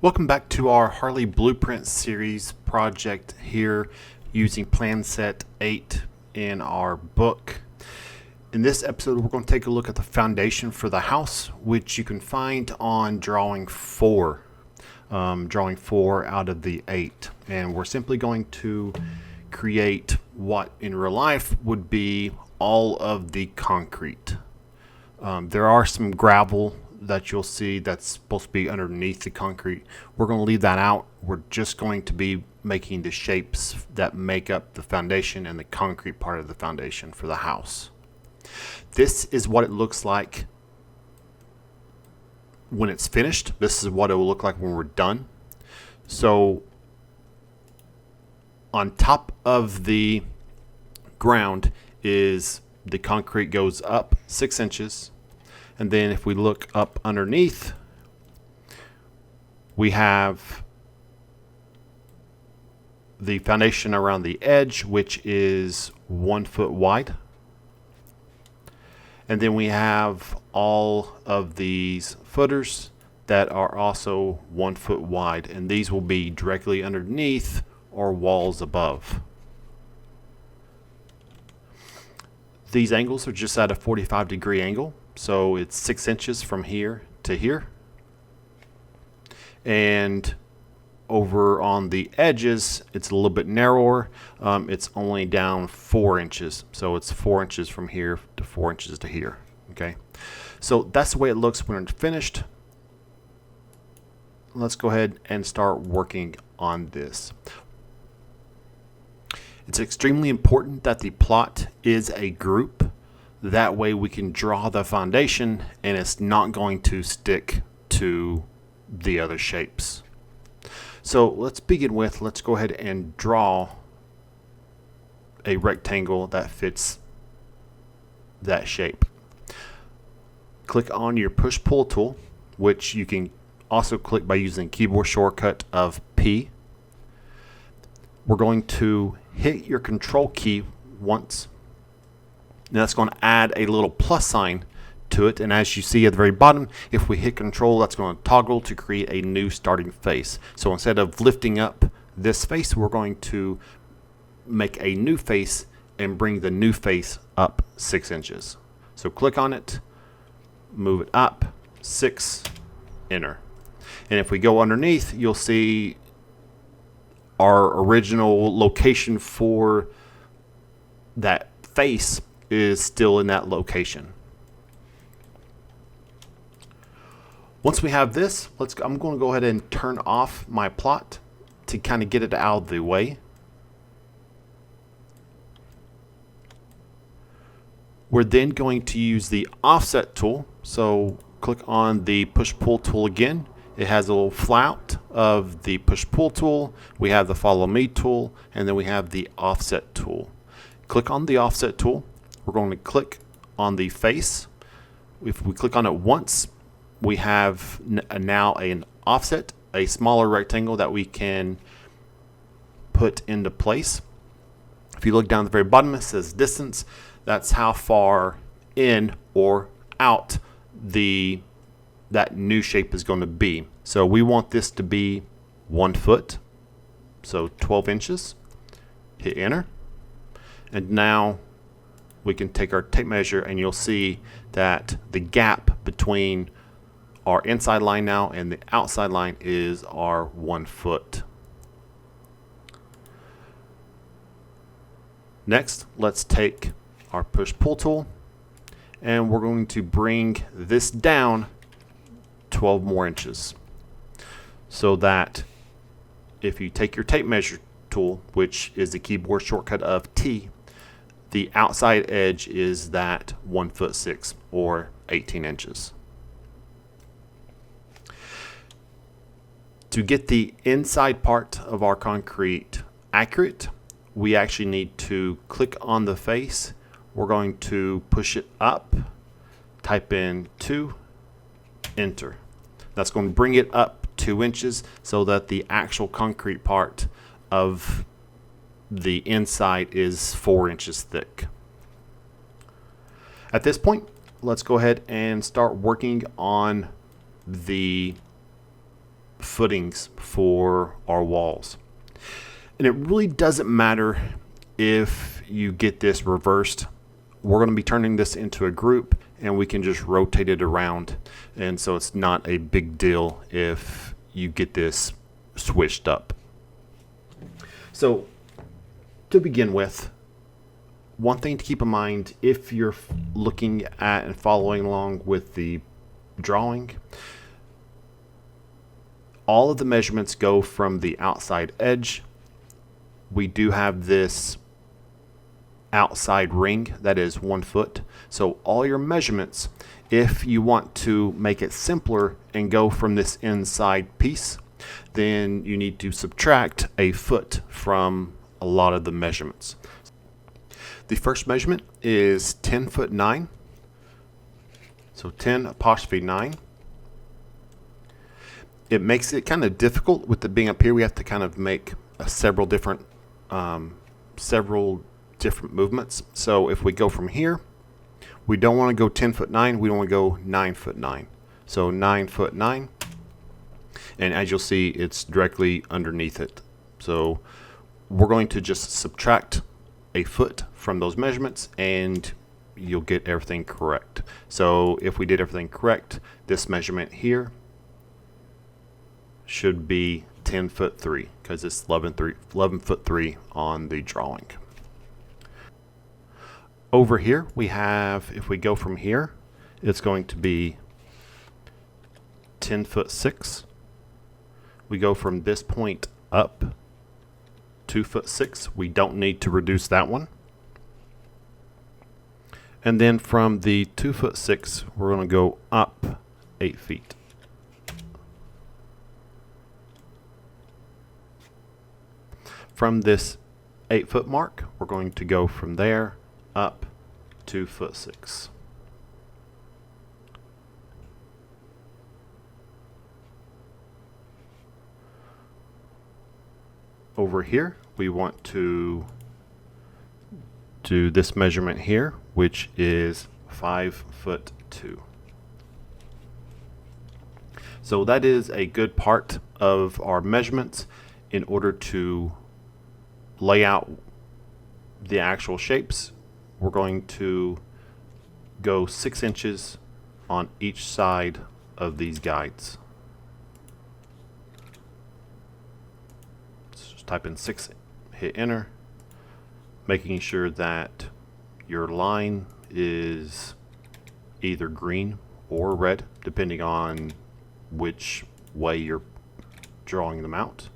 Welcome back to our Harley Blueprint series project here using plan set 8 in our book. In this episode, we're going to take a look at the foundation for the house, which you can find on drawing 4. Drawing 4 out of the 8. And we're simply going to create what in real life would be all of the concrete. There are some gravel that you'll see that's supposed to be underneath the concrete. We're going to leave that out. We're just going to be making the shapes that make up the foundation and the concrete part of the foundation for the house. This is what it looks like when it's finished. This is what it will look like when we're done. So on top of the ground is the concrete goes up 6 inches. And then if we look up underneath, we have the foundation around the edge, which is 1 foot wide. And then we have all of these footers that are also 1 foot wide. And these will be directly underneath or walls above. These angles are just at a 45-degree angle. So it's 6 inches from here to here. And over on the edges, it's a little bit narrower. It's only down 4 inches. So it's 4 inches from here to 4 inches to here. Okay. So that's the way it looks when it's finished. Let's go ahead and start working on this. It's extremely important that the plot is a group. That way we can draw the foundation and it's not going to stick to the other shapes. So let's begin with, let's go ahead and draw a rectangle that fits that shape. Click on your push-pull tool, which you can also click by using the keyboard shortcut of P. We're going to hit your control key once. Now that's going to add a little plus sign to it, and as you see at the very bottom, if we hit control, that's going to toggle to create a new starting face. So instead of lifting up this face, we're going to make a new face and bring the new face up 6 inches. So click on it, move it up 6, enter. And if we go underneath, you'll see our original location for that face is still in that location. Once we have this, I'm going to go ahead and turn off my plot to kind of get it out of the way. We're then going to use the offset tool. So click on the push-pull tool again. It has a little flout of the push-pull tool. We have the follow me tool, and then we have the offset tool. Click on the offset tool. We're going to click on the face. If we click on it once, we have now an offset, a smaller rectangle that we can put into place. If you look down at the very bottom, it says distance. That's how far in or out that new shape is going to be. So we want this to be 1 foot, so 12 inches. Hit enter. And now we can take our tape measure and you'll see that the gap between our inside line now and the outside line is our 1 foot. Next, let's take our push-pull tool and we're going to bring this down 12 more inches. So that if you take your tape measure tool, which is the keyboard shortcut of T, the outside edge is that 1 foot 6 or 18 inches. To get the inside part of our concrete accurate, we actually need to click on the face. We're going to push it up, type in 2, enter. That's going to bring it up 2 inches so that the actual concrete part of the inside is 4 inches thick. At this point, let's go ahead and start working on the footings for our walls. And it really doesn't matter if you get this reversed. We're going to be turning this into a group, and we can just rotate it around. And so it's not a big deal if you get this switched up. So to begin with, one thing to keep in mind if you're looking at and following along with the drawing, all of the measurements go from the outside edge. We do have this outside ring that is 1 foot. So all your measurements, if you want to make it simpler and go from this inside piece, then you need to subtract a foot from a lot of the measurements. The first measurement is 10 foot 9. So 10'9". It makes it kind of difficult with it being up here. We have to kind of make several different movements. So if we go from here, we don't want to go 10 foot 9. We want to go 9 foot 9. So 9 foot 9. And as you'll see, it's directly underneath it. So we're going to just subtract a foot from those measurements and you'll get everything correct. So if we did everything correct, this measurement here should be 10 foot 3 because it's 11 foot 3 on the drawing. Over here we have, if we go from here, it's going to be 10 foot 6. We go from this point up 2 foot 6. We don't need to reduce that one. And then from the 2 foot 6, we're going to go up 8 feet. From this 8 foot mark, we're going to go from there up 2 foot 6. Over here, we want to do this measurement here, which is 5 foot 2. So that is a good part of our measurements in order to lay out the actual shapes. We're going to go 6 inches on each side of these guides. So just type in 6, hit enter, making sure that your line is either green or red, depending on which way you're drawing them out.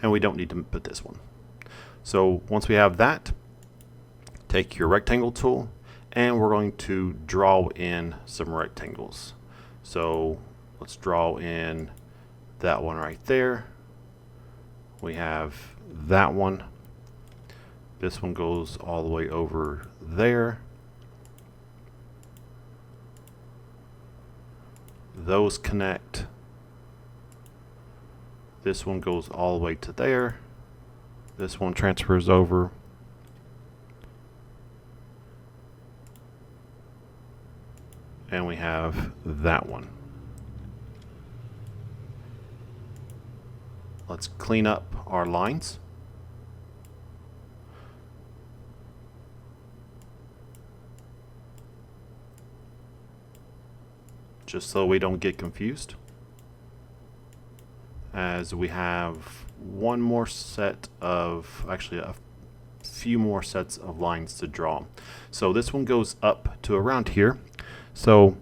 And we don't need to put this one. So once we have that, take your rectangle tool and we're going to draw in some rectangles. So let's draw in that one right there. We have that one. This one goes all the way over there. Those connect. This one goes all the way to there. This one transfers over. And we have that one. Let's clean up our lines. Just so we don't get confused, as we have one more set of, actually a few more sets of lines to draw. So this one goes up to around here. So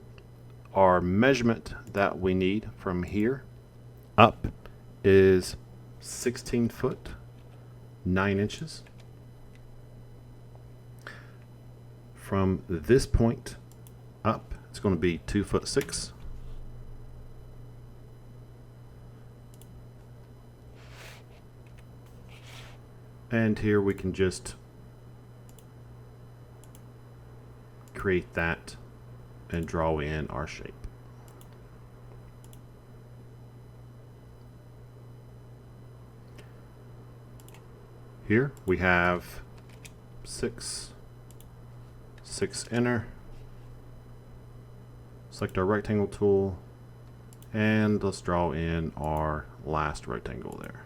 our measurement that we need from here up is 16 foot 9 inches. From this point up, it's going to be 2 foot 6. And here we can just create that and draw in our shape. Here we have 6, enter, select our rectangle tool, and let's draw in our last rectangle there.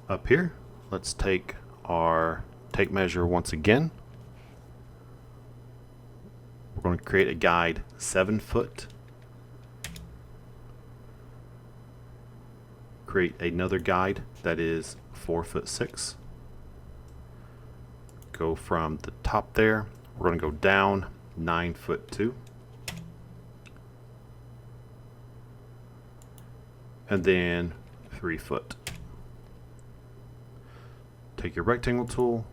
Up here, let's take our tape measure once again. We're going to create a guide 7 foot. Create another guide that is 4'6". Go from the top there. We're going to go down 9'2". And then 3 foot. Take your rectangle tool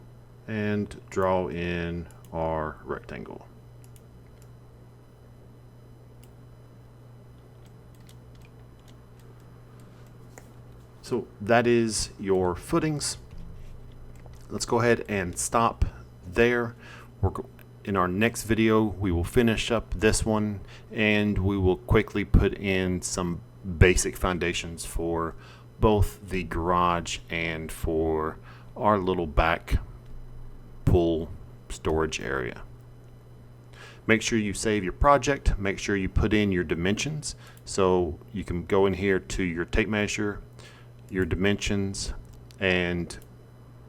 and draw in our rectangle. So that is your footings. Let's go ahead and stop there. In our next video, we will finish up this one and we will quickly put in some basic foundations for both the garage and for our little back pool storage area. Make sure you save your project. Make sure you put in your dimensions. So you can go in here to your tape measure, your dimensions, and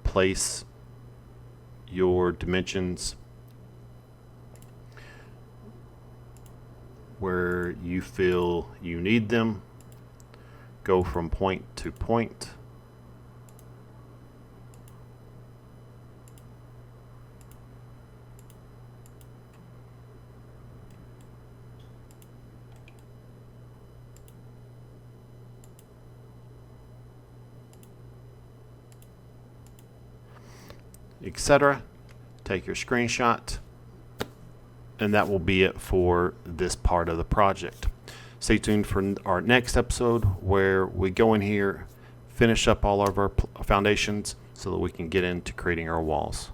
place your dimensions where you feel you need them. Go from point to point. Etc. Take your screenshot, and that will be it for this part of the project. Stay tuned for our next episode where we go in here, finish up all of our foundations so that we can get into creating our walls.